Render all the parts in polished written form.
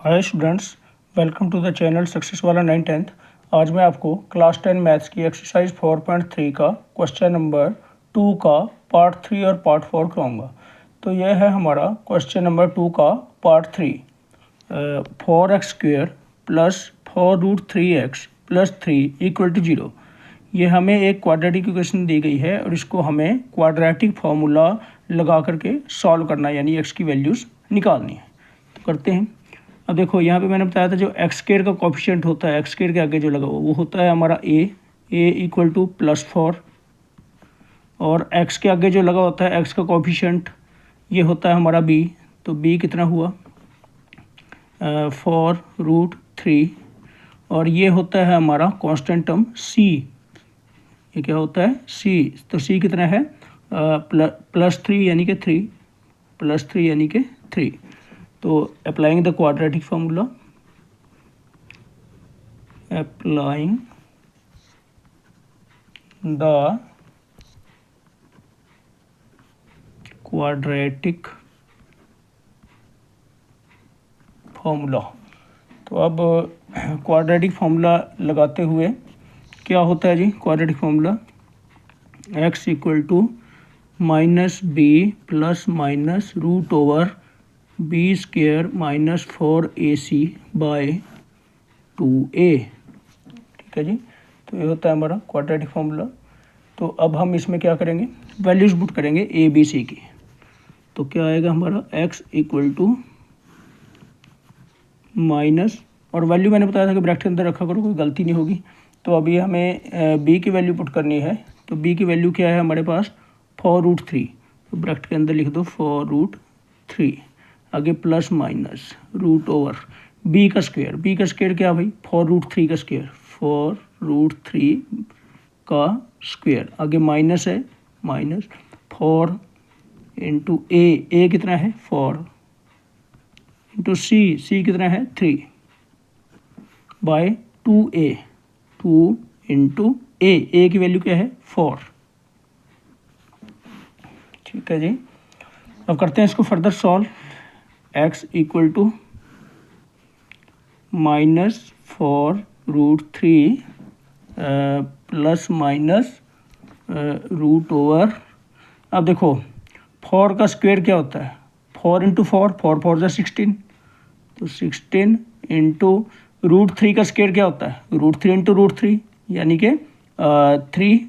Hi students, welcome to the channel success वाला 9th। आज मैं आपको क्लास 10 मैथ्स की एक्सरसाइज 4.3 का क्वेश्चन नंबर 2 का पार्ट 3 और पार्ट 4 कराऊंगा। तो यह है हमारा क्वेश्चन नंबर 2 का part 3। 4x² plus 4√3x plus 3 equal to 0। ये हमें एक क्वाड्रेटिक इक्वेशन दी गई है और इसको हमें क्वाड्रेटिक फार्मूला लगा करके सॉल्व करना है, यानी x की वैल्यूज़ निकालनी है। तो करते हैं। अब देखो यहाँ पे मैंने बताया था जो x² का कोफिशिएंट होता है, x² के आगे जो लगा हुआ वो होता है हमारा a इक्वल टू +4, और x के आगे जो लगा होता है x का कोफिशिएंट ये होता है हमारा b। तो b कितना हुआ 4√3, और ये होता है हमारा कांस्टेंट टर्म c। ये क्या होता है c। तो c कितना है +3 यानी कि 3, +3 यानी कि 3। तो applying the quadratic formula, applying the quadratic formula. तो अब क्वाड्रेटिक फार्मूला लगाते हुए क्या होता है जी, quadratic formula x equal to -b plus minus √b² minus 4ac by 2a। ठीक है जी। तो ये होता है हमारा क्वाड्रेटिक फार्मूला। तो अब हम इसमें क्या करेंगे, वैल्यूज पुट करेंगे a b c की। तो क्या आएगा हमारा x इक्वल टू माइनस, और वैल्यू मैंने बताया था कि ब्रैकेट के अंदर रखा करो, कोई गलती नहीं होगी। तो अभी हमें b की वैल्यू पुट करनी है। तो b की वैल्यू क्या है हमारे पास 4√3। तो ब्रैकेट के अंदर लिख दो 4√3, आगे प्लस माइनस √b का स्क्वायर। b का स्क्वायर क्या भाई 4√3 का स्क्वायर, 4√3 का स्क्वायर, आगे माइनस है, माइनस 4 इंटू a कितना है 4 इंटू c कितना है 3 बाय 2a, 2 इंटू a की वैल्यू क्या है 4। ठीक है जी। अब करते हैं इसको further solve. x equal to -4√3 plus minus √। अब देखो 4 का स्क्वायर क्या होता है 4 इंटू 4, 4 4 जा 16। तो 16 इंटू √3 का स्क्वायर क्या होता है √3 इंटू √3 यानी कि 3।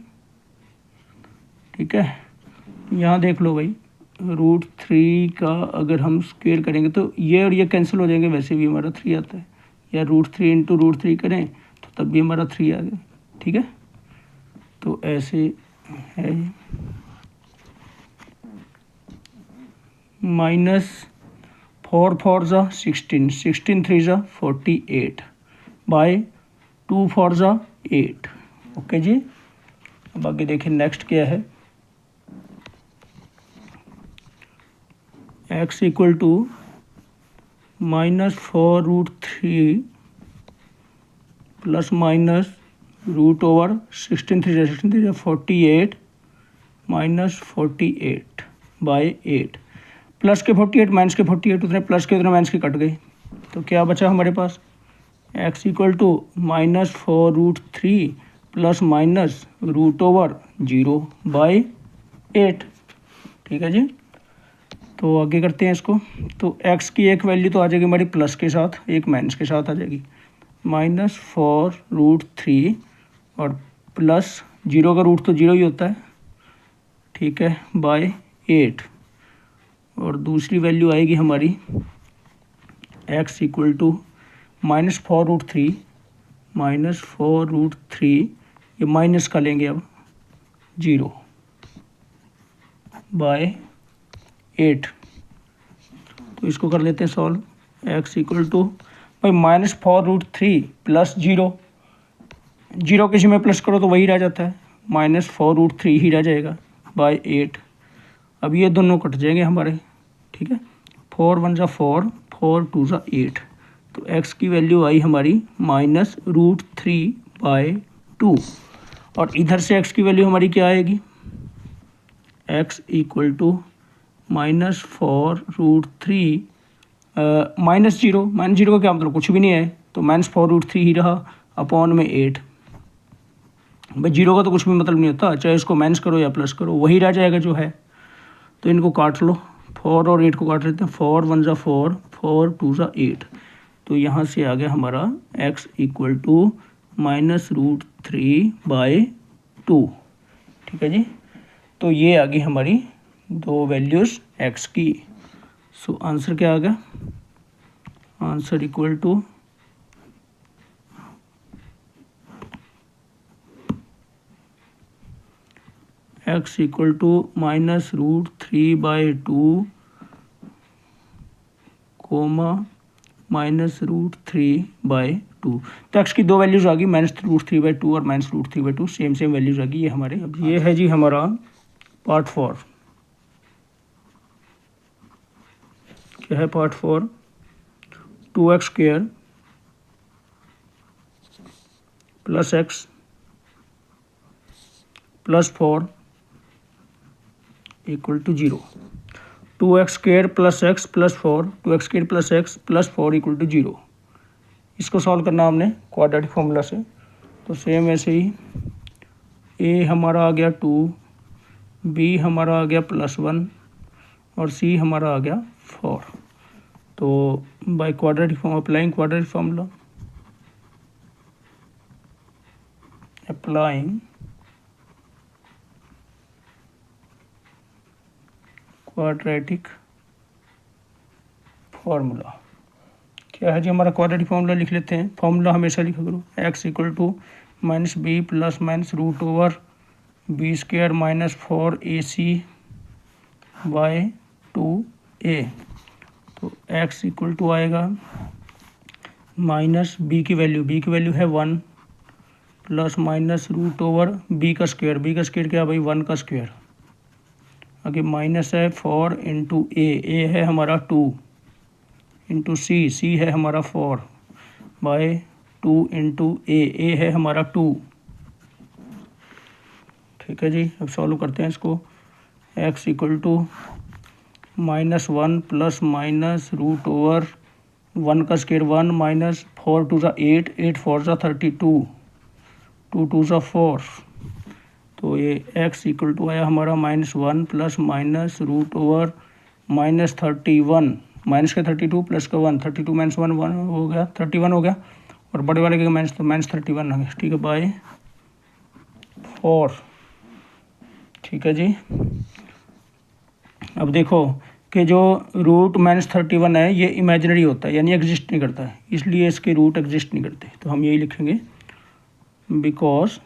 ठीक है, यहाँ देख लो भाई √3 का अगर हम स्क्वायर करेंगे तो ये और ये कैंसिल हो जाएंगे, वैसे भी हमारा 3 आता है। या √3 इंटू √3 करें तो तब भी हमारा 3 आ गया। ठीक है, तो ऐसे है -4 4 जा 16, 16 3 जा 48 बाय 2 4 जा 8। ओके जी। अब आगे देखें नेक्स्ट क्या है। x equal to -4√3 plus minus √16 3 जा 16 3 जा 48 माइनस 48 बाय 8। प्लस के 48 माइनस के 48, उतने प्लस के उतने माइनस के कट गए। तो क्या बचा हमारे पास x equal to -4√3 plus minus √0 by 8। ठीक है जी। तो आगे करते हैं इसको। तो x की एक वैल्यू तो आ जाएगी हमारी प्लस के साथ, एक माइनस के साथ आ जाएगी। -4√3 और प्लस 0 का रूट तो 0 ही होता है। ठीक है, बाय 8, और दूसरी वैल्यू आएगी हमारी x इक्वल टू -4√3 ये माइनस का लेंगे अब 0 बाय 8। तो इसको कर लेते हैं सॉल्व। x इक्वल टू भाई -4√3 प्लस 0 किसी में प्लस करो तो वही रह जाता है, -4√3 ही रह जाएगा बाय 8। अब ये दोनों कट जाएंगे हमारे। ठीक है, 4 1 जा 4, 4 2 जा 8। तो x की वैल्यू आई हमारी -√3 बाय 2, और इधर से x की वैल्यू हमारी क्या आएगी x equal to -4√3 minus zero का क्या मतलब, कुछ भी नहीं है, तो -4√3 ही रहा अपॉन में 8। भाई जीरो का तो कुछ भी मतलब नहीं होता, चाहे इसको माइनस करो या प्लस करो वही रह जाएगा जो है। तो इनको काट लो, 4 और 8 को काट लेते हैं। 4 1 ज़ा 4, 4 2 ज़ा 8। तो यहाँ से आ गया हमारा x इक्वल टू -√3/2। ठीक है जी। तो ये आ गई हमारी दो वैल्यूज़ x की। सो आंसर क्या आ गया, answer equal to x equal to -√3/2 comma -√3/2। तो x की दो वैल्यूज़ आ गई, -√3/2 और -√3/2, सेम वैल्यूज़ आ गई ये हमारे। अब ये है जी हमारा पार्ट 4। क्या है part 4, 2x² plus x plus 4 equal to 0। 2x² plus x plus 4, 2x² plus x plus 4 equal to 0। इसको सॉल्व करना हमने क्वाड्रेटिक फॉर्मूला से। तो सेम ऐसे ही a हमारा आ गया 2, b हमारा आ गया +1 और c हमारा आ गया 4। तो by quadratic form applying quadratic formula, applying quadratic formula. क्या है जी हमारा क्वाड्रेटिक फार्मूला, लिख लेते हैं। फार्मूला हमेशा लिखा करो, x equal to -b plus -√b² -4ac/2a। तो x इक्वल टू आएगा माइनस b की वैल्यू है 1 प्लस -√b², क्या भाई 1 का स्क्वायर। आगे माइनस है 4 इंटू ए है हमारा 2 इंटू सी है हमारा 4 बाय 2 इंटू ए है हमारा 2। ठीक है जी। अब सॉल्व करते हैं इसको। x इक्वल टू -1 प्लस -√1 का स्क्वायर 1 माइनस 4 2 ज़ा 8, 8 4 ज़ा 32, 2 2 ज़ा 4। तो ये x इक्वल टू आया हमारा -1 प्लस -√31 माइनस का 32 प्लस का 1, 32 माइनस 1 1 हो गया, 31 हो गया, और बड़े वाले के माइनस तो -31 हो गया। ठीक है, बाय 4। ठीक है जी। अब देखो कि जो रूट -31 है ये इमेजिनरी होता है, यानी एग्जिस्ट नहीं करता है, इसलिए इसके रूट एग्जिस्ट नहीं करते। तो हम यही लिखेंगे, because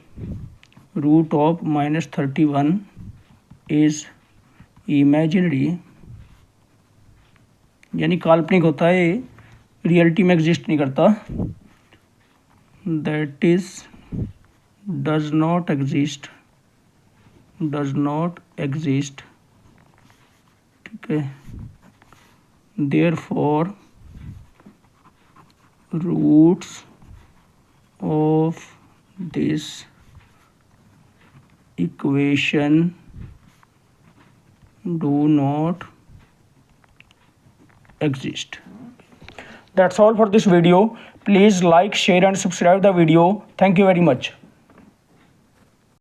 root of -31 is imaginary, यानी काल्पनिक होता है, रियलिटी में एग्जिस्ट नहीं करता। That is does not exist. ठीक है, therefore roots of this equation do not exist. That's all for this video. Please like, share and subscribe the video. Thank you very much.